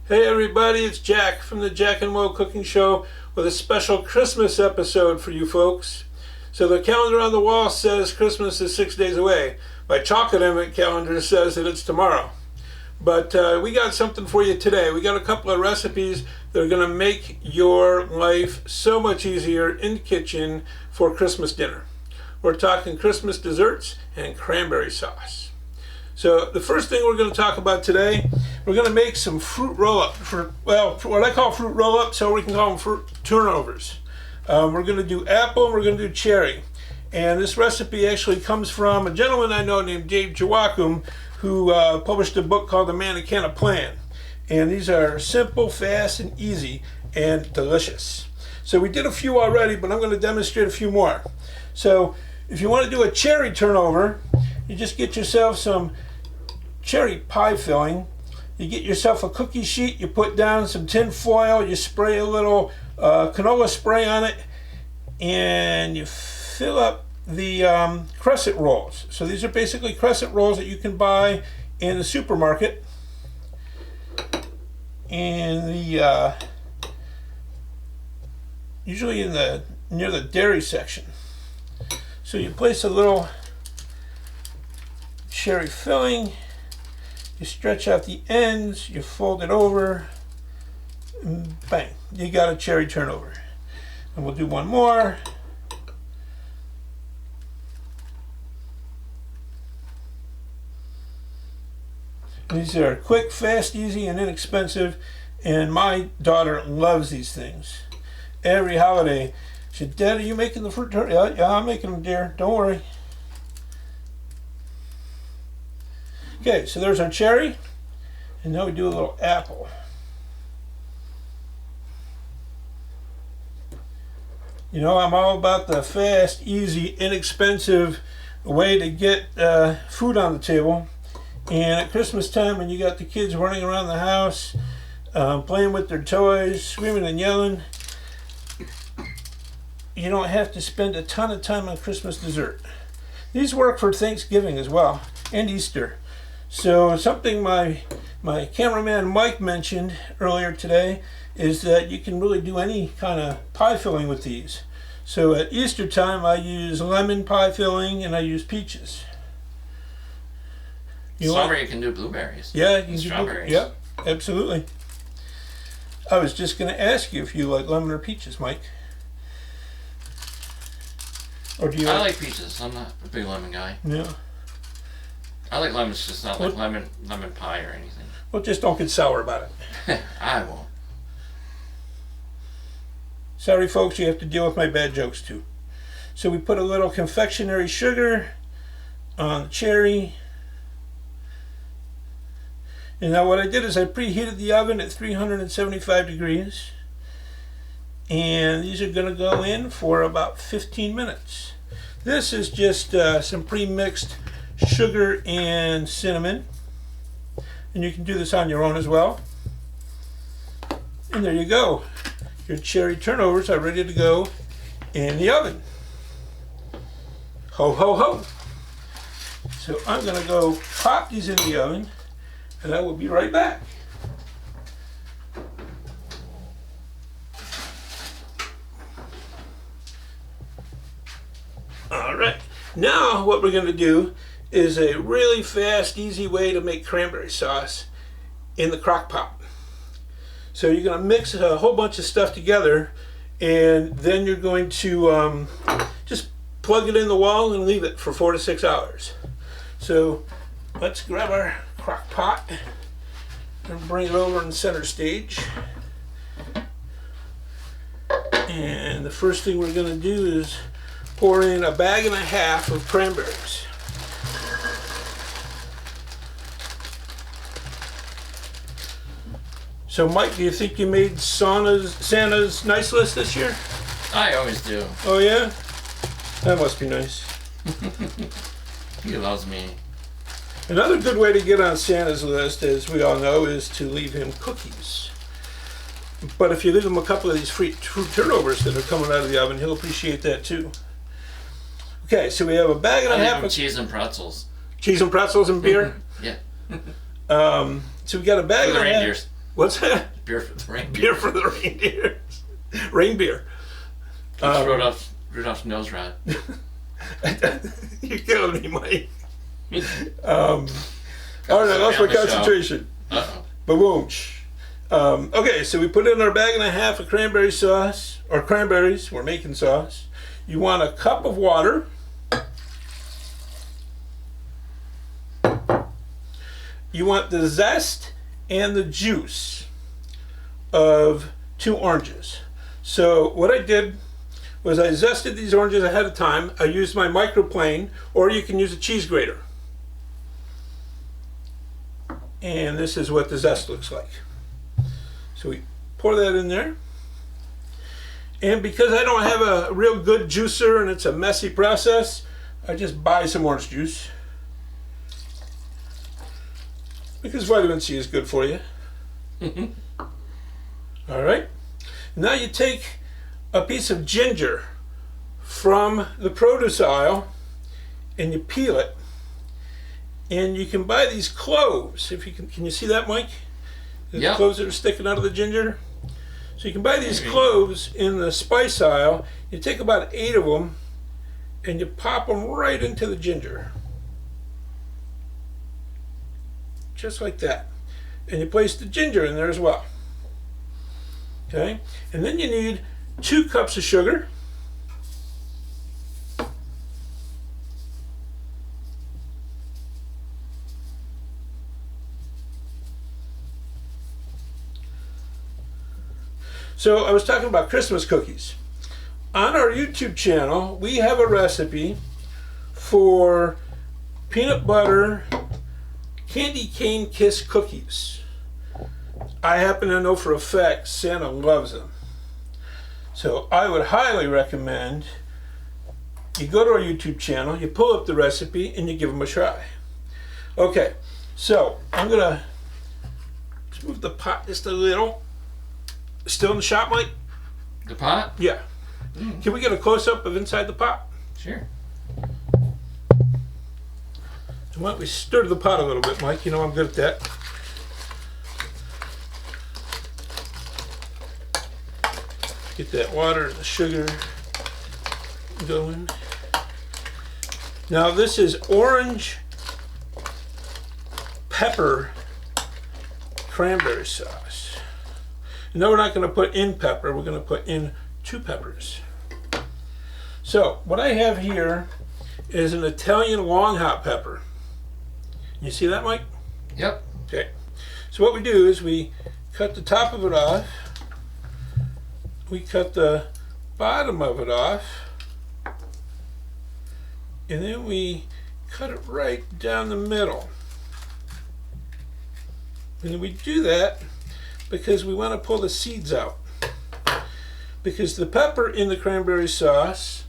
Hey everybody, it's Jack from the Jack and Mo Cooking Show with a special Christmas episode for you folks. So the calendar on the wall says Christmas is 6 days away. My chocolate image calendar says that it's tomorrow. But we got something for you today. We got a couple of recipes that are going to make your life so much easier in the kitchen for Christmas dinner. We're talking Christmas desserts and cranberry sauce. So the first thing we're going to talk about today, we're going to make some fruit roll-up, for what I call fruit roll-ups, so we can call them fruit turnovers. We're going to do apple and we're going to do cherry. And this recipe actually comes from a gentleman I know named Dave Joachim, who published a book called The Man Who Can't Plan. And these are simple, fast, and easy, and delicious. So we did a few already, but I'm going to demonstrate a few more. So if you want to do a cherry turnover, you just get yourself some cherry pie filling. You get yourself a cookie sheet, you put down some tin foil, you spray a little canola spray on it, and you fill up the crescent rolls. So these are basically crescent rolls that you can buy in the supermarket. And the usually in the near the dairy section. So you place a little cherry filling, you stretch out the ends, you fold it over, and bang, you got a cherry turnover. And we'll do one more. These are quick, fast, easy, and inexpensive, and my daughter loves these things. Every holiday, she said, "Dad, are you making the fruit turnover?" Yeah, I'm making them, dear. Don't worry. Okay, so there's our cherry, and now we do a little apple. You know, I'm all about the fast, easy, inexpensive way to get food on the table. And at Christmas time, when you got the kids running around the house, playing with their toys, screaming and yelling, you don't have to spend a ton of time on Christmas dessert. These work for Thanksgiving as well, and Easter. So something my cameraman Mike mentioned earlier today is that you can really do any kind of pie filling with these. So at Easter time, I use lemon pie filling and I use peaches. Strawberry, you can do blueberries. Yeah, you can do strawberries. Yeah, absolutely. I was just going to ask you if you like lemon or peaches, Mike. Or do you? I like peaches. I'm not a big lemon guy. Yeah. I like lemons, just not like lemon pie or anything. Well, just don't get sour about it. I won't. Sorry, folks, you have to deal with my bad jokes too. So we put a little confectionery sugar on the cherry. And now what I did is I preheated the oven at 375 degrees. And these are going to go in for about 15 minutes. This is just some pre-mixed sugar and cinnamon. And you can do this on your own as well. And there you go. Your cherry turnovers are ready to go in the oven. Ho, ho, ho. So I'm going to go pop these in the oven. And I will be right back. All right, now what we're going to do is a really fast, easy way to make cranberry sauce in the crock pot. So you're going to mix a whole bunch of stuff together, and then you're going to just plug it in the wall and leave it for 4 to 6 hours. So let's grab our crock pot and bring it over in center stage. And the first thing we're going to do is pour in 1.5 bags of cranberries. So Mike, do you think you made Santa's nice list this year? I always do. Oh yeah? That must be nice. He loves me. Another good way to get on Santa's list, as we all know, is to leave him cookies. But if you leave him a couple of these fruit turnovers that are coming out of the oven, he'll appreciate that too. Okay, so we have 1.5 bags of cheese and pretzels. Cheese and pretzels and beer? Yeah. So we got 1.5 bags. What's that? Beer for the reindeer. Beer for the reindeers. Rain beer. Rudolph's nose rod. You're killing me, Mike. All right, I lost my concentration. Uh-oh. Ba-boom. Okay, so we put in our bag and a half of cranberry sauce, or cranberries. We're making sauce. You want a cup of water. You want the zest and the juice of 2 oranges. So what I did was I zested these oranges ahead of time. I used my microplane, or you can use a cheese grater. And this is what the zest looks like. So we pour that in there. And because I don't have a real good juicer and it's a messy process, I just buy some orange juice. Because vitamin C is good for you. All right. Now you take a piece of ginger from the produce aisle and you peel it. And you can buy these cloves. If you can you see that, Mike? The Yep. cloves that are sticking out of the ginger. So you can buy these cloves in the spice aisle. You take about 8 of them and you pop them right into the ginger. Just like that. And you place the ginger in there as well. Okay? And then you need 2 cups of sugar. So I was talking about Christmas cookies. On our YouTube channel, we have a recipe for peanut butter candy cane kiss cookies. I happen to know for a fact Santa loves them. So I would highly recommend you go to our YouTube channel, you pull up the recipe, and you give them a try. Okay, so I'm gonna just move the pot just a little. Still in the shop, Mike? The pot? Yeah. Can we get a close-up of inside the pot? Sure. And why don't we stir the pot a little bit, Mike? You know I'm good at that. Get that water and the sugar going. Now this is orange pepper cranberry sauce. No, we're not going to put in pepper. We're going to put in 2 peppers. So what I have here is an Italian long hot pepper. You see that, Mike? Yep. Okay. So what we do is we cut the top of it off. We cut the bottom of it off. And then we cut it right down the middle. And we do that because we want to pull the seeds out. Because the pepper in the cranberry sauce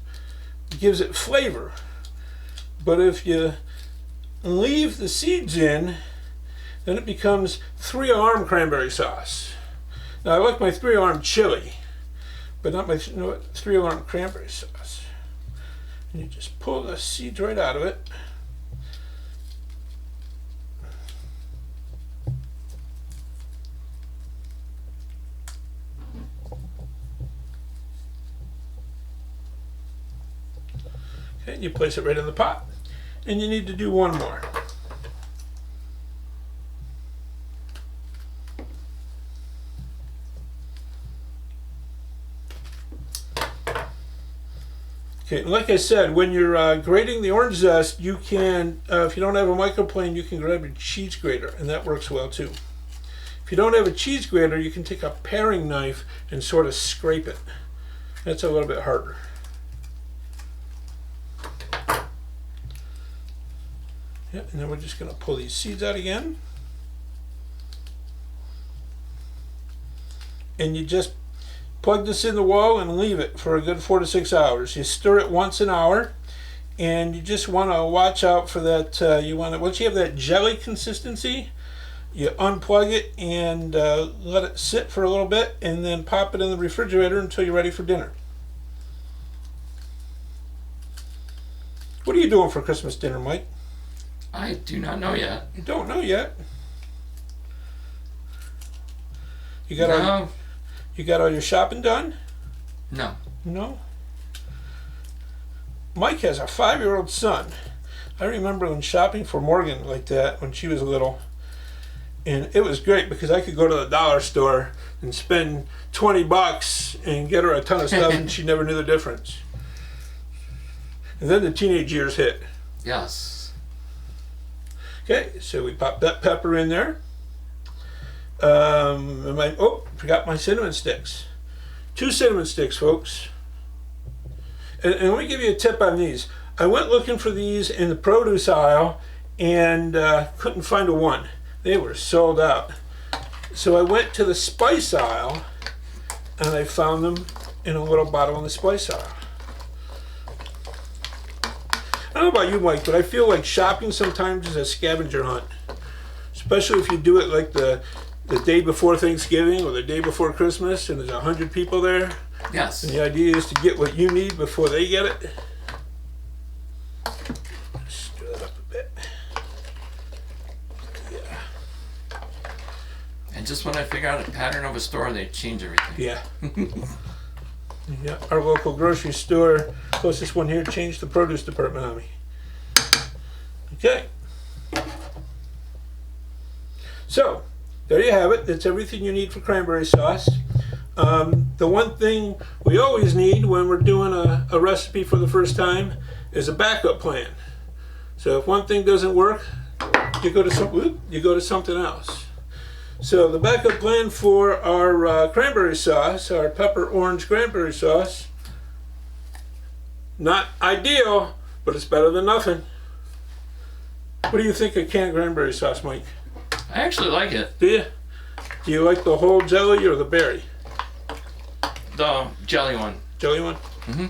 gives it flavor. But if you leave the seeds in, then it becomes 3-arm cranberry sauce. Now I like my 3-arm chili, but not my 3-arm cranberry sauce. And you just pull the seeds right out of it. And you place it right in the pot. And you need to do one more. Okay, like I said, when you're grating the orange zest, you can, if you don't have a microplane, you can grab a cheese grater, and that works well too. If you don't have a cheese grater, you can take a paring knife and sort of scrape it. That's a little bit harder. Yeah, and then we're just going to pull these seeds out again. And you just plug this in the wall and leave it for a good 4 to 6 hours. You stir it once an hour, and you just want to watch out for that. Once you have that jelly consistency, you unplug it and let it sit for a little bit, and then pop it in the refrigerator until you're ready for dinner. What are you doing for Christmas dinner, Mike? I do not know yet. You don't know yet? You got No. you got all your shopping done? No. No. Mike has a 5-year-old son. I remember when shopping for Morgan like that when she was little. And it was great because I could go to the dollar store and spend $20 and get her a ton of stuff and she never knew the difference. And then the teenage years hit. Yes. Okay, so we pop that pepper in there. Forgot my cinnamon sticks. 2 cinnamon sticks, folks. And let me give you a tip on these. I went looking for these in the produce aisle and couldn't find a one. They were sold out. So I went to the spice aisle and I found them in a little bottle in the spice aisle. I don't know about you, Mike, but I feel like shopping sometimes is a scavenger hunt. Especially if you do it like the day before Thanksgiving or the day before Christmas and there's 100 people there. Yes. And the idea is to get what you need before they get it. Stir that up a bit. Yeah. And just when I figure out a pattern of a store, they change everything. Yeah. Yeah. Our local grocery store, closest one here, changed the produce department on me. Okay. So, there you have it. That's everything you need for cranberry sauce. The one thing we always need when we're doing a recipe for the first time is a backup plan. So if one thing doesn't work, you go to something else. So the backup plan for our cranberry sauce, our pepper orange cranberry sauce, not ideal, but it's better than nothing. What do you think of canned cranberry sauce, Mike? I actually like it. Do you? Do you like the whole jelly or the berry? The jelly one. Jelly one? Mm-hmm.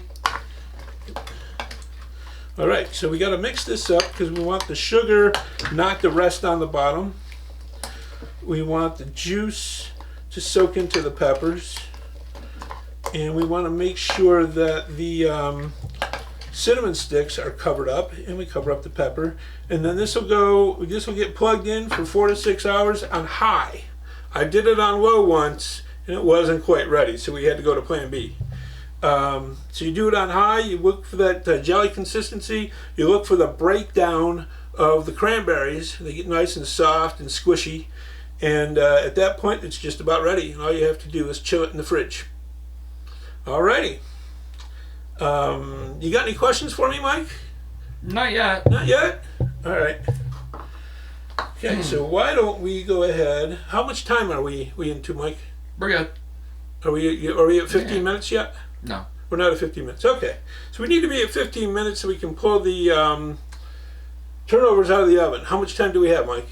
All right, so we got to mix this up because we want the sugar not to rest on the bottom. We want the juice to soak into the peppers. And we want to make sure that the cinnamon sticks are covered up, and we cover up the pepper. And then this will get plugged in for 4 to 6 hours on high. I did it on low once, and it wasn't quite ready, so we had to go to plan B. So you do it on high, you look for that jelly consistency, you look for the breakdown of the cranberries. They get nice and soft and squishy, and at that point it's just about ready, and all you have to do is chill it in the fridge. Alrighty. You got any questions for me, Mike? Not yet. Not yet? Alright. Okay, so why don't we go ahead. How much time are we into, Mike? We're good. Are we at 15 minutes yet? No. We're not at 15 minutes. Okay. So we need to be at 15 minutes so we can pull the turnovers out of the oven. How much time do we have, Mike?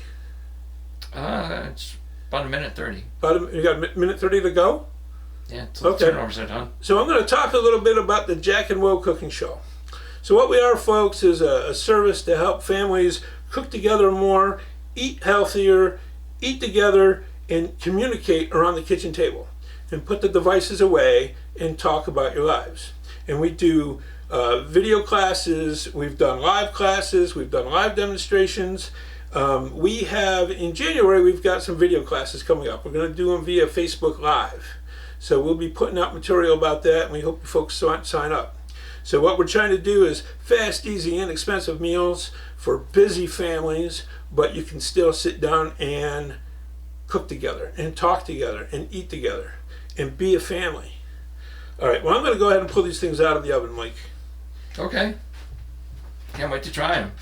It's about 1:30. You got a minute 30 to go? Yeah, so the turnovers are done. So I'm going to talk a little bit about the Jack and Will Cooking Show. So what we are, folks, is a service to help families cook together more, eat healthier, eat together, and communicate around the kitchen table. And put the devices away and talk about your lives. And we do video classes, we've done live classes, we've done live demonstrations. We have, in January, we've got some video classes coming up. We're going to do them via Facebook Live. So we'll be putting out material about that, and we hope you folks sign up. So what we're trying to do is fast, easy, inexpensive meals for busy families, but you can still sit down and cook together and talk together and eat together and be a family. All right, well, I'm going to go ahead and pull these things out of the oven, Mike. Okay. Can't wait to try them.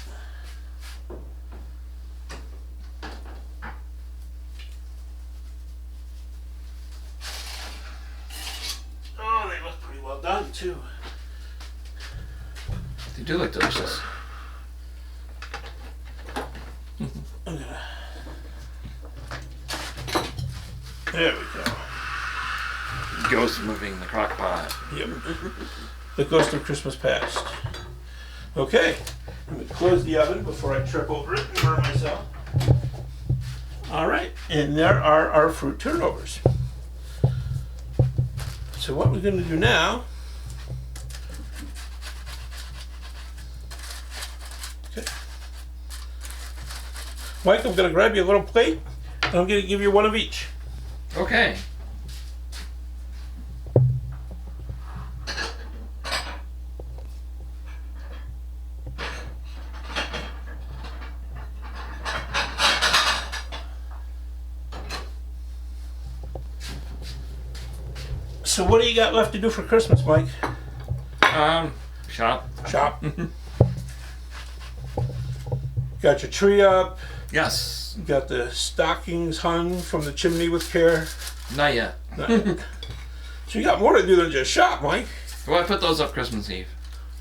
Oh, they look pretty well done, too. They do look delicious. There we go. Ghost moving the crock pot. Yep. The ghost of Christmas past. Okay. I'm going to close the oven before I trip over it and burn myself. All right. And there are our fruit turnovers. So what we're going to do now. Okay. Mike, I'm going to grab you a little plate, and I'm going to give you one of each. Okay. So what do you got left to do for Christmas, Mike? Shop. Shop. Got your tree up. Yes. You got the stockings hung from the chimney with care. Not yet. So you got more to do than just shop, Mike. Well, I put those up Christmas Eve.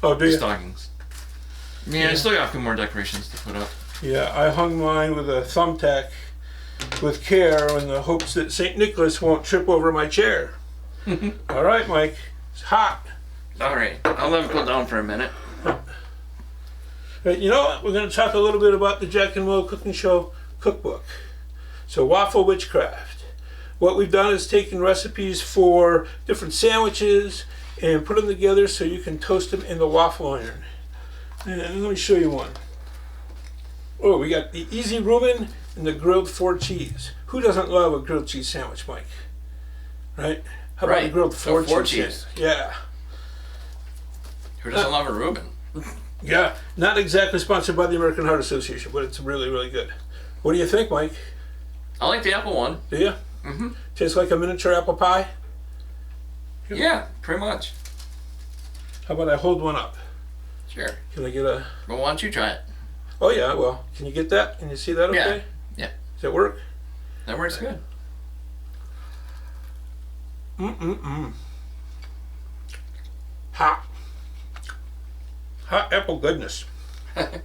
Oh, do The you? stockings. Yeah, I still got a few more decorations to put up. Yeah, I hung mine with a thumbtack with care in the hopes that St. Nicholas won't trip over my chair. All right, Mike. It's hot. All right. I'll let it cool down for a minute. Right, you know what? We're going to talk a little bit about the Jack and Will Cooking Show cookbook. So, Waffle Witchcraft. What we've done is taken recipes for different sandwiches and put them together so you can toast them in the waffle iron. And let me show you one. Oh, we got the Easy Reuben and the grilled 4 cheese. Who doesn't love a grilled cheese sandwich, Mike? Right? How about a grilled 4 cheese? Yeah. Who doesn't love a Reuben? Yeah, not exactly sponsored by the American Heart Association, but it's really, really good. What do you think, Mike? I like the apple one. Do you? Mm-hmm. Tastes like a miniature apple pie? Yeah, pretty much. How about I hold one up? Sure. Can I get a... Well, why don't you try it? Oh, yeah, well, can you get that? Can you see that okay? Yeah. Does that work? That works good. Hot. Hot apple goodness. A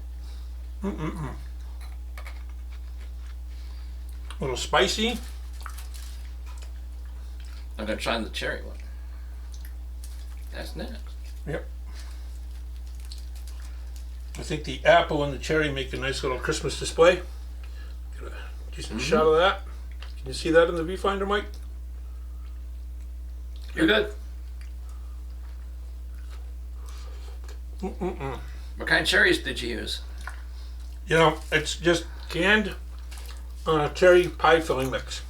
little spicy. I'm going to try the cherry one. That's next. Yep. I think the apple and the cherry make a nice little Christmas display. Get a decent shot of that. Can you see that in the viewfinder, Mike? You're good. What kind of cherries did you use? You know, it's just canned cherry pie filling mix.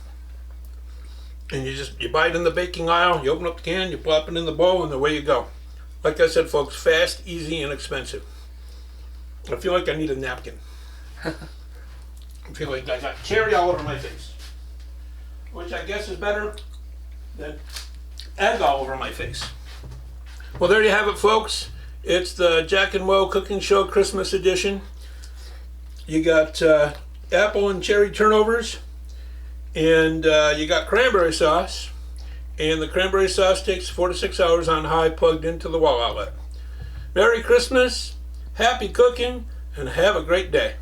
And you buy it in the baking aisle, you open up the can, you plop it in the bowl, and away you go. Like I said, folks, fast, easy, and inexpensive. I feel like I need a napkin. I feel like I got cherry all over my face. Which I guess is better than egg all over my face. Well, there you have it, folks. It's the Jack and Will Cooking Show Christmas edition. You got apple and cherry turnovers, and you got cranberry sauce. And the cranberry sauce takes 4 to 6 hours on high, plugged into the wall outlet. Merry Christmas, happy cooking, and have a great day.